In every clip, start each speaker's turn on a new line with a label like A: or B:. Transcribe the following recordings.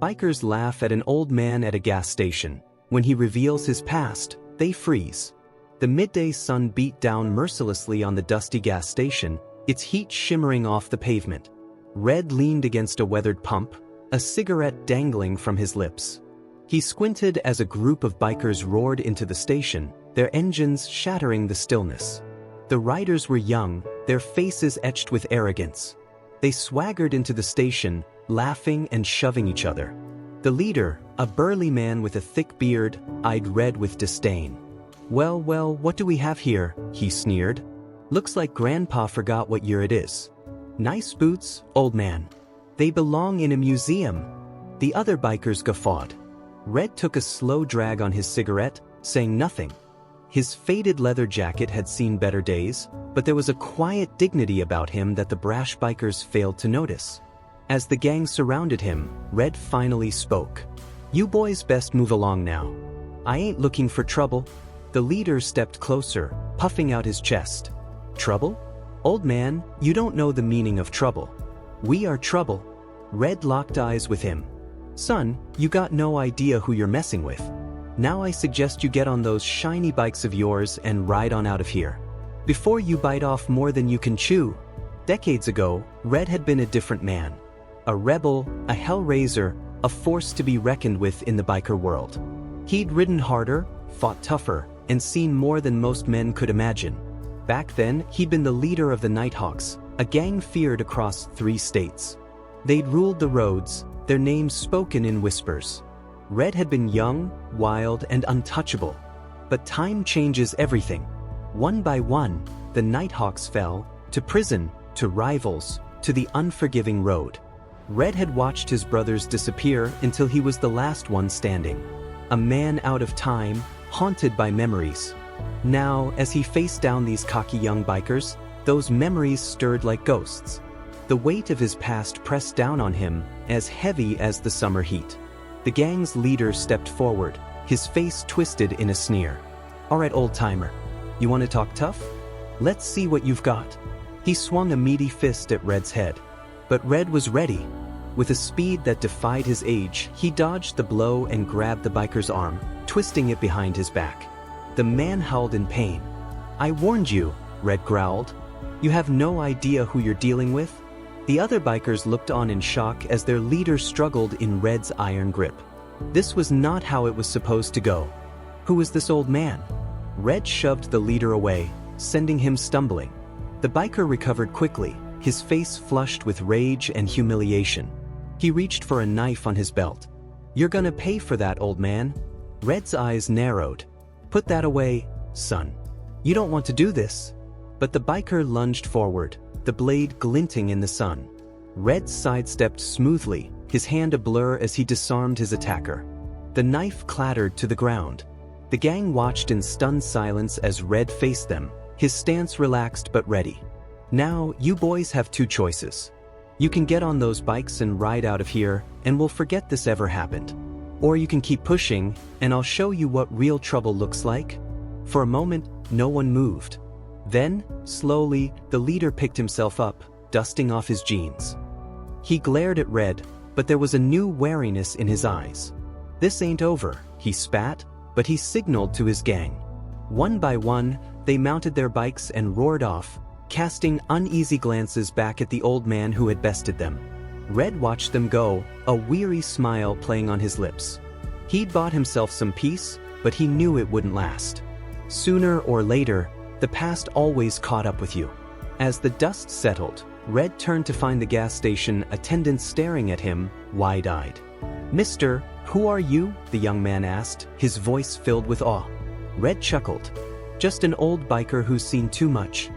A: bikers laugh at an old man at a gas station. When he reveals his past, they freeze. The midday sun beat down mercilessly on the dusty gas station, its heat shimmering off the pavement. Red leaned against a weathered pump, a cigarette dangling from his lips. He squinted as a group of bikers roared into the station, their engines shattering the stillness. The riders were young, their faces etched with arrogance. They swaggered into the station, laughing and shoving each other. The leader, a burly man with a thick beard, eyed Red with disdain. Well, what do we have here?" he sneered. "Looks like Grandpa forgot what year it is." "Nice boots, old man. They belong in a museum." The other bikers guffawed. Red took a slow drag on his cigarette, saying nothing. His faded leather jacket had seen better days, but there was a quiet dignity about him that the brash bikers failed to notice. As the gang surrounded him, Red finally spoke. "You boys best move along now. I ain't looking for trouble." The leader stepped closer, puffing out his chest. "Trouble? Old man, you don't know the meaning of trouble. We are trouble." Red locked eyes with him. "Son, you got no idea who you're messing with. Now I suggest you get on those shiny bikes of yours and ride on out of here, before you bite off more than you can chew." Decades ago, Red had been a different man. A rebel, a hellraiser, a force to be reckoned with in the biker world. He'd ridden harder, fought tougher, and seen more than most men could imagine. Back then, he'd been the leader of the Nighthawks, a gang feared across 3 states. They'd ruled the roads, their names spoken in whispers. Red had been young, wild, and untouchable. But time changes everything. One by one, the Nighthawks fell, to prison, to rivals, to the unforgiving road. Red had watched his brothers disappear until he was the last one standing. A man out of time, haunted by memories. Now, as he faced down these cocky young bikers, those memories stirred like ghosts. The weight of his past pressed down on him, as heavy as the summer heat. The gang's leader stepped forward, his face twisted in a sneer. "All right, old-timer. You want to talk tough? Let's see what you've got." He swung a meaty fist at Red's head. But Red was ready. With a speed that defied his age, he dodged the blow and grabbed the biker's arm, twisting it behind his back. The man howled in pain. "I warned you," Red growled. "You have no idea who you're dealing with." The other bikers looked on in shock as their leader struggled in Red's iron grip. This was not how it was supposed to go. Who was this old man? Red shoved the leader away, sending him stumbling. The biker recovered quickly, his face flushed with rage and humiliation. He reached for a knife on his belt. "You're gonna pay for that, old man." Red's eyes narrowed. "Put that away, son. You don't want to do this." But the biker lunged forward, the blade glinting in the sun. Red sidestepped smoothly, his hand a blur as he disarmed his attacker. The knife clattered to the ground. The gang watched in stunned silence as Red faced them, his stance relaxed but ready. "Now, you boys have 2 choices. You can get on those bikes and ride out of here, and we'll forget this ever happened. Or you can keep pushing, and I'll show you what real trouble looks like." For a moment, no one moved. Then, slowly, the leader picked himself up, dusting off his jeans. He glared at Red, but there was a new wariness in his eyes. "This ain't over," he spat, but he signaled to his gang. One by one, they mounted their bikes and roared off, casting uneasy glances back at the old man who had bested them. Red watched them go, a weary smile playing on his lips. He'd bought himself some peace, but he knew it wouldn't last. Sooner or later, the past always caught up with you. As the dust settled, Red turned to find the gas station attendant staring at him, wide-eyed. "Mister, who are you?" the young man asked, his voice filled with awe. Red chuckled. "Just an old biker who's seen too much."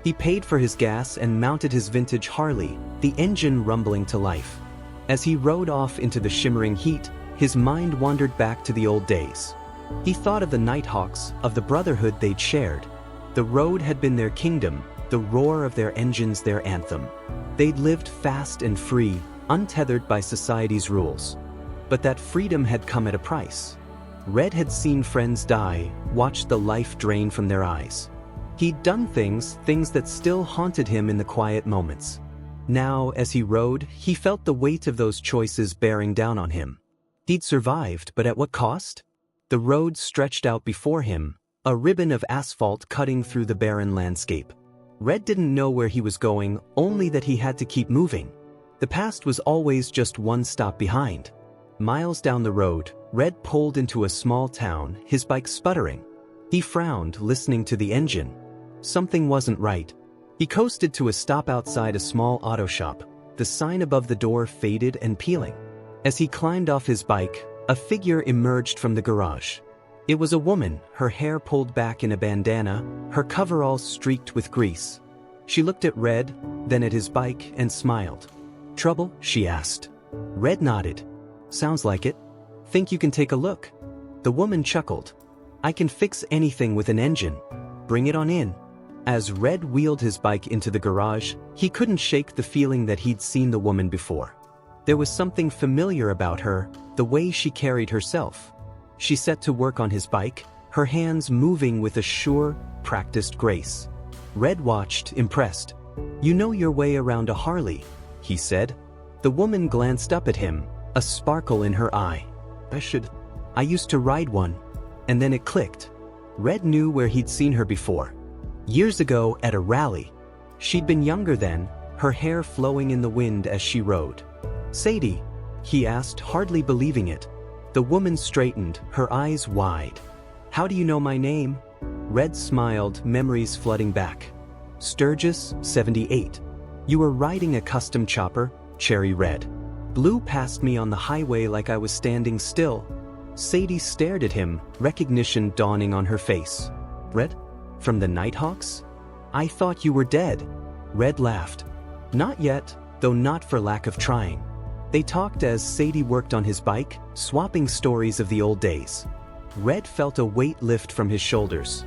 A: He paid for his gas and mounted his vintage Harley, the engine rumbling to life. As he rode off into the shimmering heat, his mind wandered back to the old days. He thought of the Nighthawks, of the brotherhood they'd shared. The road had been their kingdom, the roar of their engines their anthem. They'd lived fast and free, untethered by society's rules. But that freedom had come at a price. Red had seen friends die, watched the life drain from their eyes. He'd done things that still haunted him in the quiet moments. Now, as he rode, he felt the weight of those choices bearing down on him. He'd survived, but at what cost? The road stretched out before him, a ribbon of asphalt cutting through the barren landscape. Red didn't know where he was going, only that he had to keep moving. The past was always just one stop behind. Miles down the road, Red pulled into a small town, his bike sputtering. He frowned, listening to the engine. Something wasn't right. He coasted to a stop outside a small auto shop, the sign above the door faded and peeling. As he climbed off his bike, a figure emerged from the garage. It was a woman, her hair pulled back in a bandana, her coveralls streaked with grease. She looked at Red, then at his bike, and smiled. "Trouble?" she asked. Red nodded. "Sounds like it. Think you can take a look?" The woman chuckled. "I can fix anything with an engine. Bring it on in." As Red wheeled his bike into the garage, he couldn't shake the feeling that he'd seen the woman before. There was something familiar about her, the way she carried herself. She set to work on his bike, her hands moving with a sure, practiced grace. Red watched, impressed. "You know your way around a Harley," he said. The woman glanced up at him, a sparkle in her eye. I used to ride one." And then it clicked. Red knew where he'd seen her before. Years ago at a rally. She'd been younger then, her hair flowing in the wind as she rode. "Sadie?" he asked, hardly believing it. The woman straightened, her eyes wide. "How do you know my name?" Red smiled, memories flooding back. "Sturgis, 78. You were riding a custom chopper, cherry red. Blew past me on the highway like I was standing still." Sadie stared at him, recognition dawning on her face. "Red? From the Nighthawks? I thought you were dead." Red laughed. "Not yet, though not for lack of trying." They talked as Sadie worked on his bike, swapping stories of the old days. Red felt a weight lift from his shoulders.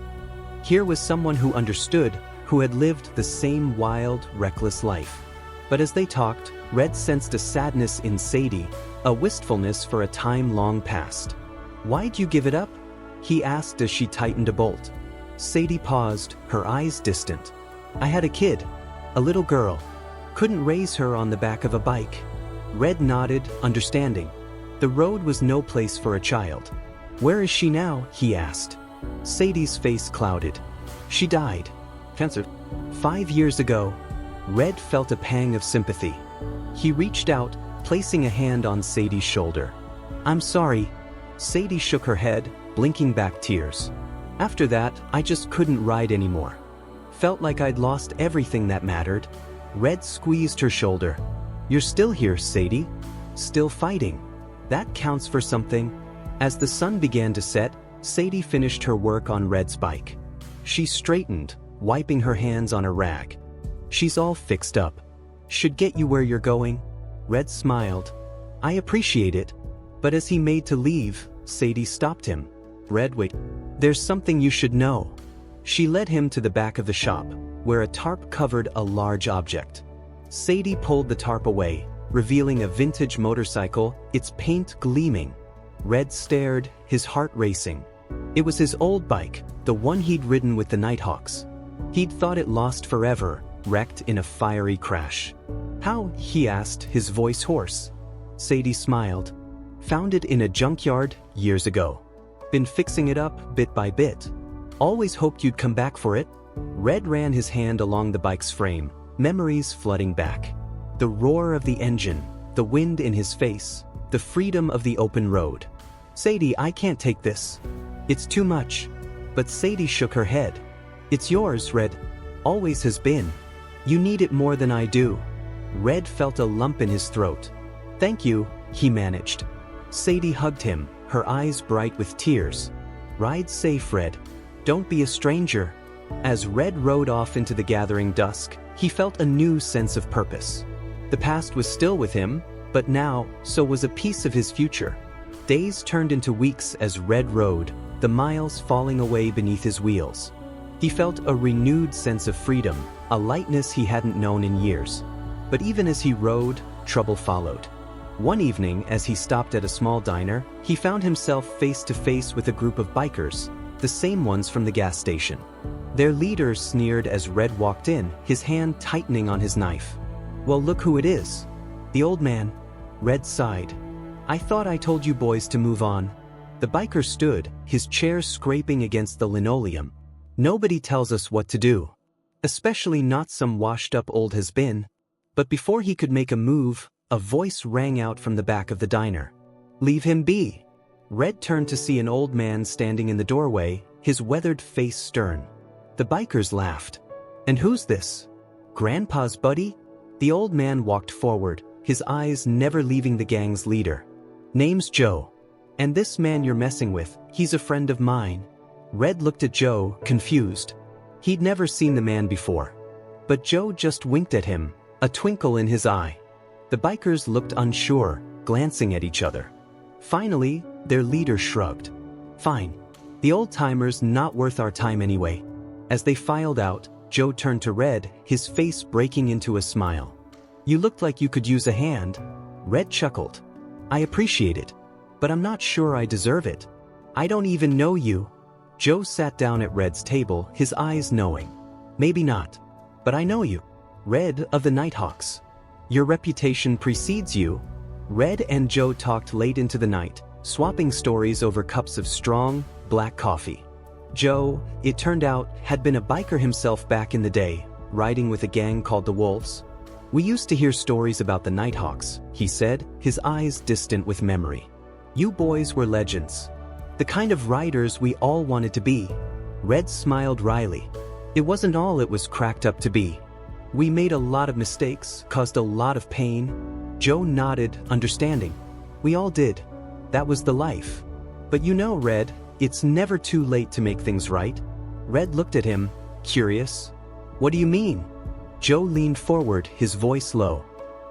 A: Here was someone who understood, who had lived the same wild, reckless life. But as they talked, Red sensed a sadness in Sadie, a wistfulness for a time long past. "Why'd you give it up?" he asked as she tightened a bolt. Sadie paused, her eyes distant. "I had a kid, a little girl. Couldn't raise her on the back of a bike." Red nodded, understanding. The road was no place for a child. "Where is she now?" he asked. Sadie's face clouded. "She died. Cancer. 5 years ago." Red felt a pang of sympathy. He reached out, placing a hand on Sadie's shoulder. "I'm sorry." Sadie shook her head, blinking back tears. "After that, I just couldn't ride anymore. Felt like I'd lost everything that mattered." Red squeezed her shoulder. "You're still here, Sadie. Still fighting. That counts for something." As the sun began to set, Sadie finished her work on Red's bike. She straightened, wiping her hands on a rag. "She's all fixed up. Should get you where you're going." Red smiled. "I appreciate it." But as he made to leave, Sadie stopped him. "Red, wait. There's something you should know." She led him to the back of the shop, where a tarp covered a large object. Sadie pulled the tarp away, revealing a vintage motorcycle, its paint gleaming. Red stared, his heart racing. It was his old bike, the one he'd ridden with the Nighthawks. He'd thought it lost forever, wrecked in a fiery crash. "How?" he asked, his voice hoarse. Sadie smiled. "Found it in a junkyard, years ago. Been fixing it up, bit by bit. Always hoped you'd come back for it." Red ran his hand along the bike's frame, memories flooding back. The roar of the engine, the wind in his face, the freedom of the open road. "Sadie, I can't take this. It's too much." But Sadie shook her head. "It's yours, Red. Always has been. You need it more than I do." Red felt a lump in his throat. "Thank you," he managed. Sadie hugged him, her eyes bright with tears. "Ride safe, Red. Don't be a stranger." As Red rode off into the gathering dusk, he felt a new sense of purpose. The past was still with him, but now, so was a piece of his future. Days turned into weeks as Red rode, the miles falling away beneath his wheels. He felt a renewed sense of freedom, a lightness he hadn't known in years. But even as he rode, trouble followed. One evening, as he stopped at a small diner, he found himself face to face with a group of bikers, the same ones from the gas station. Their leader sneered as Red walked in, his hand tightening on his knife. Well, look who it is. The old man. Red sighed. I thought I told you boys to move on. The biker stood, his chair scraping against the linoleum. Nobody tells us what to do. Especially not some washed-up old has-been. But before he could make a move, a voice rang out from the back of the diner. Leave him be. Red turned to see an old man standing in the doorway, his weathered face stern. The bikers laughed. And who's this? Grandpa's buddy? The old man walked forward, his eyes never leaving the gang's leader. Name's Joe. And this man you're messing with, he's a friend of mine. Red looked at Joe, confused. He'd never seen the man before. But Joe just winked at him, a twinkle in his eye. The bikers looked unsure, glancing at each other. Finally, their leader shrugged. Fine. The old-timer's not worth our time anyway. As they filed out, Joe turned to Red, his face breaking into a smile. You looked like you could use a hand. Red chuckled. I appreciate it. But I'm not sure I deserve it. I don't even know you. Joe sat down at Red's table, his eyes knowing. Maybe not. But I know you. Red of the Nighthawks. Your reputation precedes you. Red and Joe talked late into the night, swapping stories over cups of strong, black coffee. Joe, it turned out, had been a biker himself back in the day, riding with a gang called the Wolves. We used to hear stories about the Nighthawks, he said, his eyes distant with memory. You boys were legends. The kind of riders we all wanted to be. Red smiled wryly. It wasn't all it was cracked up to be. We made a lot of mistakes, caused a lot of pain. Joe nodded, understanding. We all did. That was the life. But you know, Red, it's never too late to make things right. Red looked at him, curious. What do you mean? Joe leaned forward, his voice low.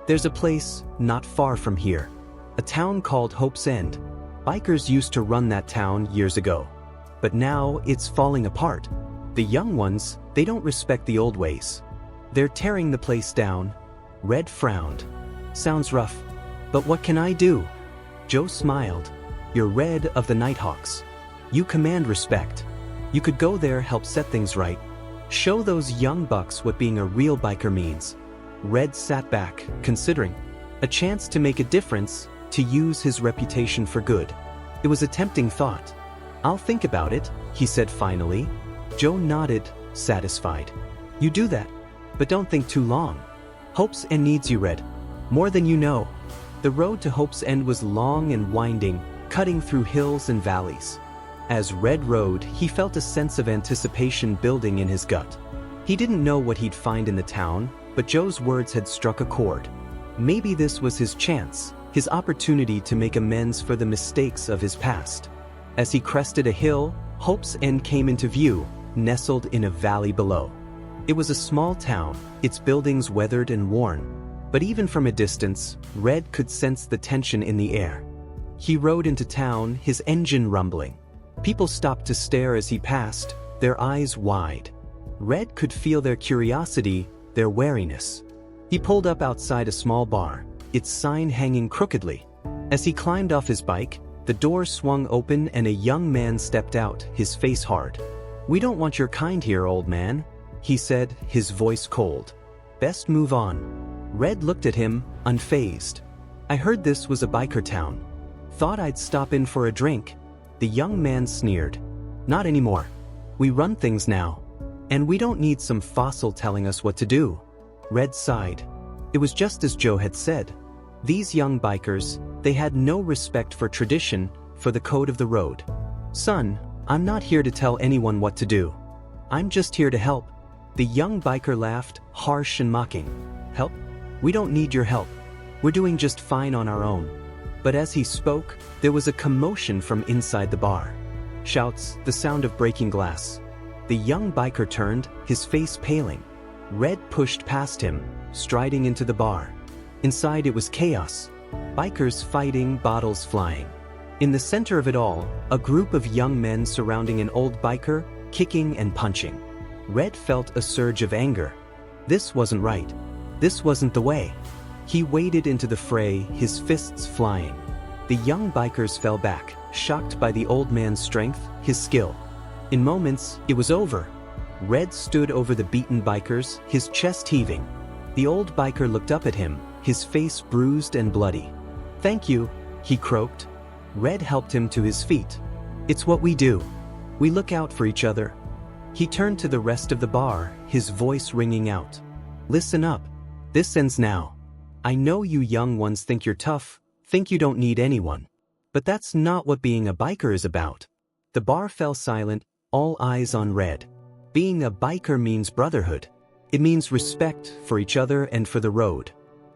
A: There's a place, not far from here. A town called Hope's End. Bikers used to run that town years ago. But now it's falling apart. The young ones, they don't respect the old ways. They're tearing the place down. Red frowned. Sounds rough. But what can I do? Joe smiled. You're Red of the Nighthawks. You command respect. You could go there, help set things right. Show those young bucks what being a real biker means. Red sat back, considering. A chance to make a difference, to use his reputation for good. It was a tempting thought. I'll think about it, he said finally. Joe nodded, satisfied. You do that. But don't think too long. Hope's End needs you, Red. More than you know. The road to Hope's End was long and winding, cutting through hills and valleys. As Red rode, he felt a sense of anticipation building in his gut. He didn't know what he'd find in the town, but Joe's words had struck a chord. Maybe this was his chance, his opportunity to make amends for the mistakes of his past. As he crested a hill, Hope's End came into view, nestled in a valley below. It was a small town, its buildings weathered and worn. But even from a distance, Red could sense the tension in the air. He rode into town, his engine rumbling. People stopped to stare as he passed, their eyes wide. Red could feel their curiosity, their wariness. He pulled up outside a small bar, its sign hanging crookedly. As he climbed off his bike, the door swung open and a young man stepped out, his face hard. We don't want your kind here, old man, he said, his voice cold. Best move on. Red looked at him, unfazed. I heard this was a biker town. Thought I'd stop in for a drink. The young man sneered. Not anymore. We run things now. And we don't need some fossil telling us what to do. Red sighed. It was just as Joe had said. These young bikers, they had no respect for tradition, for the code of the road. Son, I'm not here to tell anyone what to do. I'm just here to help. The young biker laughed, harsh and mocking. Help? We don't need your help. We're doing just fine on our own. But as he spoke, there was a commotion from inside the bar. Shouts, the sound of breaking glass. The young biker turned, his face paling. Red pushed past him, striding into the bar. Inside it was chaos. Bikers fighting, bottles flying. In the center of it all, a group of young men surrounding an old biker, kicking and punching. Red felt a surge of anger. This wasn't right. This wasn't the way. He waded into the fray, his fists flying. The young bikers fell back, shocked by the old man's strength, his skill. In moments, it was over. Red stood over the beaten bikers, his chest heaving. The old biker looked up at him, his face bruised and bloody. "Thank you," he croaked. Red helped him to his feet. "It's what we do. We look out for each other." He turned to the rest of the bar, his voice ringing out. "Listen up. This ends now. I know you young ones think you're tough, think you don't need anyone. But that's not what being a biker is about." The bar fell silent, all eyes on Red. Being a biker means brotherhood. It means respect for each other and for the road.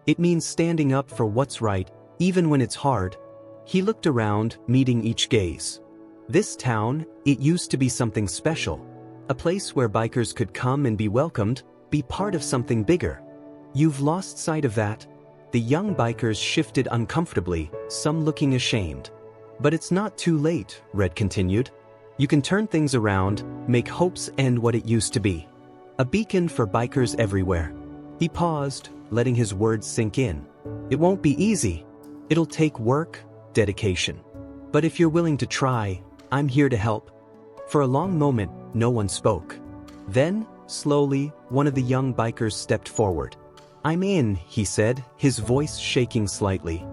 A: It means standing up for what's right, even when it's hard. He looked around, meeting each gaze. This town, it used to be something special. A place where bikers could come and be welcomed, be part of something bigger. You've lost sight of that. The young bikers shifted uncomfortably, some looking ashamed. "But it's not too late," Red continued. "You can turn things around, make Hope's End what it used to be. A beacon for bikers everywhere." He paused, letting his words sink in. "It won't be easy. It'll take work, dedication. But if you're willing to try, I'm here to help." For a long moment, no one spoke. Then, slowly, one of the young bikers stepped forward. "I'm in," he said, his voice shaking slightly.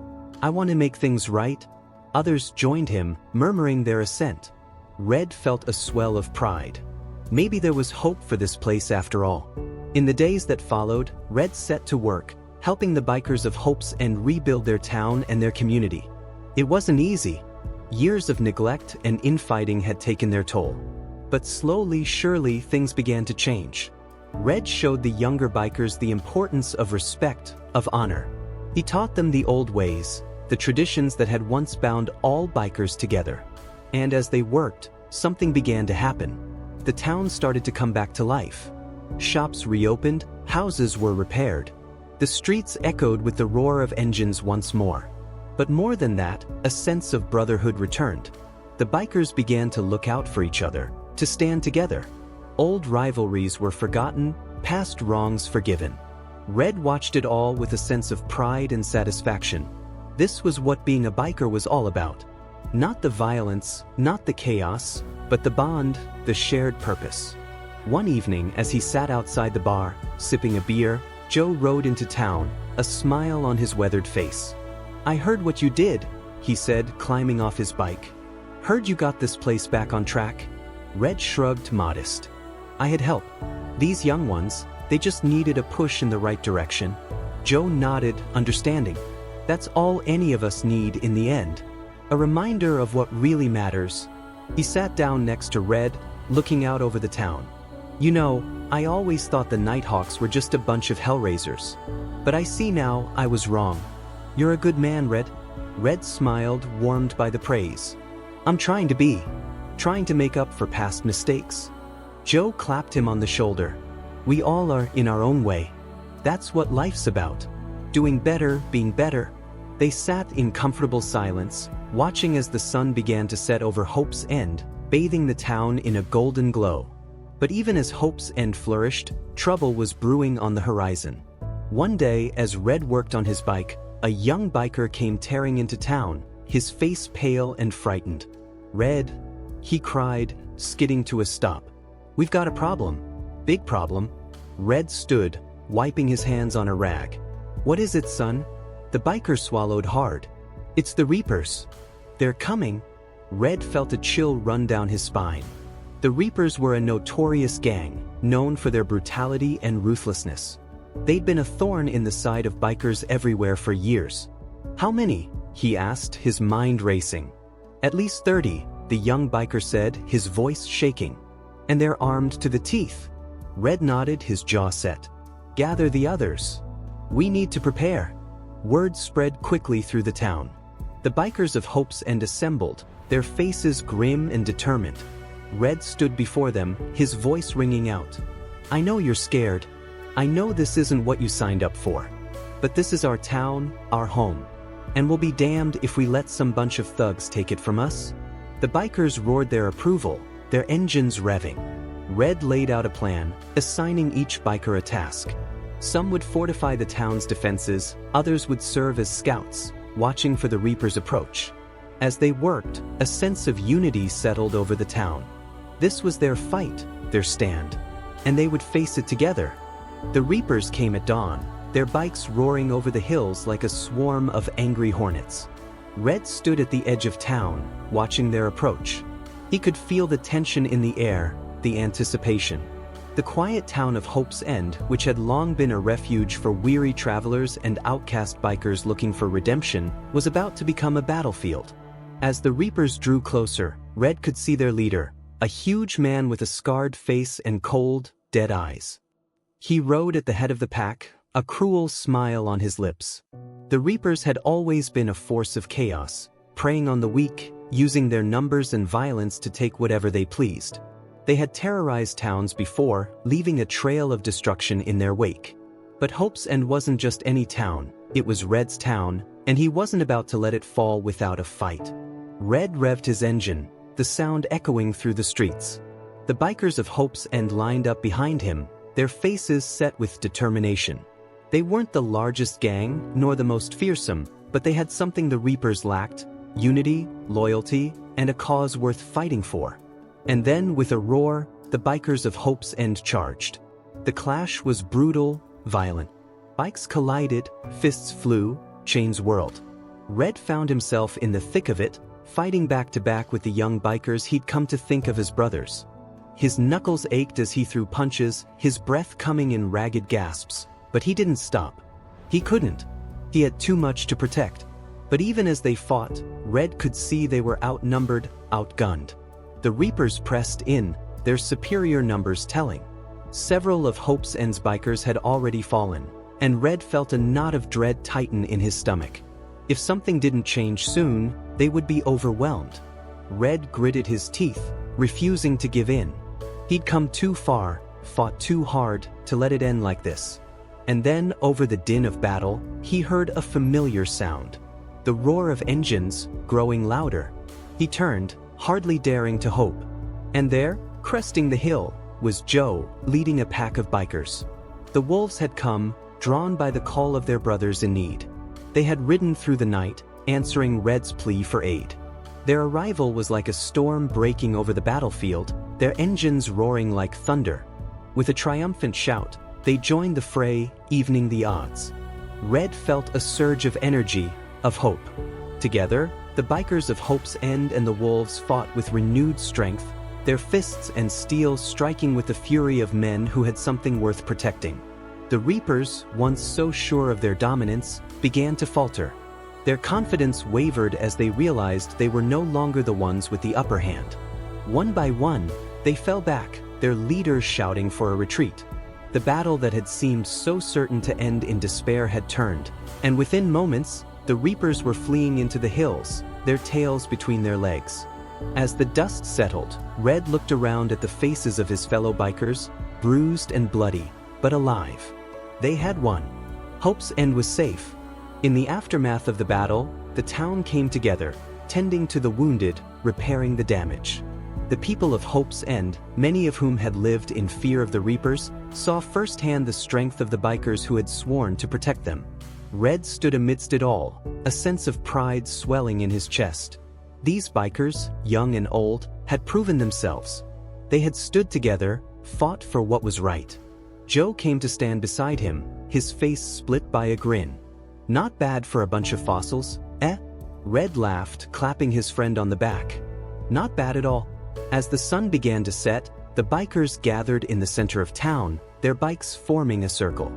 A: "I want to make things right." Others joined him, murmuring their assent. Red felt a swell of pride. Maybe there was hope for this place after all. In the days that followed, Red set to work, helping the bikers of Hope's End rebuild their town and their community. It wasn't easy. Years of neglect and infighting had taken their toll. But slowly, surely, things began to change. Red showed the younger bikers the importance of respect, of honor. He taught them the old ways, the traditions that had once bound all bikers together. And as they worked, something began to happen. The town started to come back to life. Shops reopened, houses were repaired. The streets echoed with the roar of engines once more. But more than that, a sense of brotherhood returned. The bikers began to look out for each other, to stand together. Old rivalries were forgotten, past wrongs forgiven. Red watched it all with a sense of pride and satisfaction. This was what being a biker was all about. Not the violence, not the chaos, but the bond, the shared purpose. One evening, as he sat outside the bar, sipping a beer, Joe rode into town, a smile on his weathered face. "I heard what you did," he said, climbing off his bike. "Heard you got this place back on track." Red shrugged, modest. "I had help. These young ones, they just needed a push in the right direction." Joe nodded, understanding. That's all any of us need in the end. A reminder of what really matters. He sat down next to Red, looking out over the town. "You know, I always thought the Nighthawks were just a bunch of hellraisers. But I see now I was wrong. You're a good man, Red." Red smiled, warmed by the praise. "I'm trying to be. Trying to make up for past mistakes." Joe clapped him on the shoulder. "We all are in our own way. That's what life's about. Doing better, being better." They sat in comfortable silence, watching as the sun began to set over Hope's End, bathing the town in a golden glow. But even as Hope's End flourished, trouble was brewing on the horizon. One day, as Red worked on his bike, a young biker came tearing into town, his face pale and frightened. "Red," he cried, skidding to a stop. "We've got a problem. Big problem." Red stood, wiping his hands on a rag. "What is it, son?" The biker swallowed hard. "It's the Reapers. They're coming." Red felt a chill run down his spine. The Reapers were a notorious gang, known for their brutality and ruthlessness. They'd been a thorn in the side of bikers everywhere for years. "How many?" he asked, his mind racing. "At least 30, the young biker said, his voice shaking. "And they're armed to the teeth." Red nodded, his jaw set. "Gather the others. We need to prepare." Word spread quickly through the town. The bikers of Hope's End assembled, their faces grim and determined. Red stood before them, his voice ringing out. "I know you're scared. I know this isn't what you signed up for. But this is our town, our home. And we'll be damned if we let some bunch of thugs take it from us." The bikers roared their approval, their engines revving. Red laid out a plan, assigning each biker a task. Some would fortify the town's defenses, others would serve as scouts, watching for the Reapers' approach. As they worked, a sense of unity settled over the town. This was their fight, their stand. And they would face it together. The Reapers came at dawn, their bikes roaring over the hills like a swarm of angry hornets. Red stood at the edge of town, watching their approach. He could feel the tension in the air, the anticipation. The quiet town of Hope's End, which had long been a refuge for weary travelers and outcast bikers looking for redemption, was about to become a battlefield. As the Reapers drew closer, Red could see their leader, a huge man with a scarred face and cold, dead eyes. He rode at the head of the pack, a cruel smile on his lips. The Reapers had always been a force of chaos, preying on the weak, using their numbers and violence to take whatever they pleased. They had terrorized towns before, leaving a trail of destruction in their wake. But Hope's End wasn't just any town, it was Red's town, and he wasn't about to let it fall without a fight. Red revved his engine, the sound echoing through the streets. The bikers of Hope's End lined up behind him, their faces set with determination. They weren't the largest gang, nor the most fearsome, but they had something the Reapers lacked: unity, loyalty, and a cause worth fighting for. And then, with a roar, the bikers of Hope's End charged. The clash was brutal, violent. Bikes collided, fists flew, chains whirled. Red found himself in the thick of it, fighting back to back with the young bikers he'd come to think of as brothers. His knuckles ached as he threw punches, his breath coming in ragged gasps. But he didn't stop. He couldn't. He had too much to protect. But even as they fought, Red could see they were outnumbered, outgunned. The Reapers pressed in, their superior numbers telling. Several of Hope's End's bikers had already fallen, and Red felt a knot of dread tighten in his stomach. If something didn't change soon, they would be overwhelmed. Red gritted his teeth, refusing to give in. He'd come too far, fought too hard, to let it end like this. And then, over the din of battle, he heard a familiar sound. The roar of engines, growing louder. He turned, hardly daring to hope. And there, cresting the hill, was Joe, leading a pack of bikers. The wolves had come, drawn by the call of their brothers in need. They had ridden through the night, answering Red's plea for aid. Their arrival was like a storm breaking over the battlefield, their engines roaring like thunder. With a triumphant shout, they joined the fray, evening the odds. Red felt a surge of energy, of hope. Together, the bikers of Hope's End and the wolves fought with renewed strength, their fists and steel striking with the fury of men who had something worth protecting. The Reapers, once so sure of their dominance, began to falter. Their confidence wavered as they realized they were no longer the ones with the upper hand. One by one, they fell back, their leaders shouting for a retreat. The battle that had seemed so certain to end in despair had turned, and within moments, the Reapers were fleeing into the hills, their tails between their legs. As the dust settled, Red looked around at the faces of his fellow bikers, bruised and bloody, but alive. They had won. Hope's End was safe. In the aftermath of the battle, the town came together, tending to the wounded, repairing the damage. The people of Hope's End, many of whom had lived in fear of the Reapers, saw firsthand the strength of the bikers who had sworn to protect them. Red stood amidst it all, a sense of pride swelling in his chest. These bikers, young and old, had proven themselves. They had stood together, fought for what was right. Joe came to stand beside him, his face split by a grin. Not bad for a bunch of fossils, eh? Red laughed, clapping his friend on the back. Not bad at all. As the sun began to set, the bikers gathered in the center of town, their bikes forming a circle.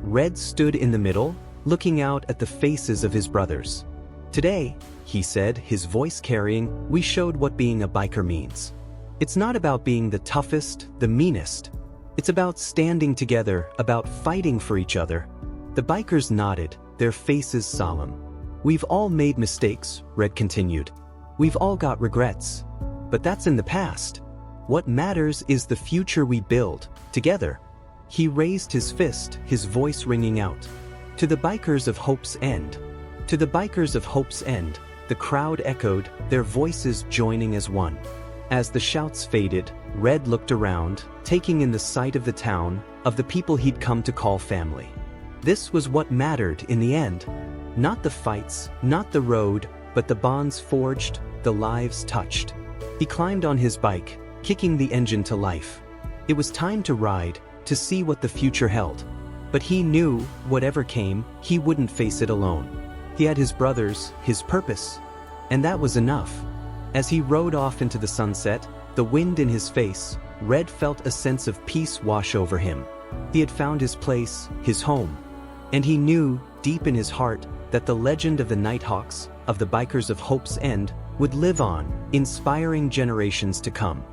A: Red stood in the middle, looking out at the faces of his brothers. Today, he said, his voice carrying, we showed what being a biker means. It's not about being the toughest, the meanest. It's about standing together, about fighting for each other. The bikers nodded, their faces solemn. We've all made mistakes, Red continued. We've all got regrets. But that's in the past. What matters is the future we build, together. He raised his fist, his voice ringing out. To the bikers of Hope's End. To the bikers of Hope's End, the crowd echoed, their voices joining as one. As the shouts faded, Red looked around, taking in the sight of the town, of the people he'd come to call family. This was what mattered in the end. Not the fights, not the road, but the bonds forged, the lives touched. He climbed on his bike, kicking the engine to life. It was time to ride, to see what the future held. But he knew, whatever came, he wouldn't face it alone. He had his brothers, his purpose. And that was enough. As he rode off into the sunset, the wind in his face, Red felt a sense of peace wash over him. He had found his place, his home. And he knew, deep in his heart, that the legend of the Nighthawks, of the bikers of Hope's End, would live on, inspiring generations to come.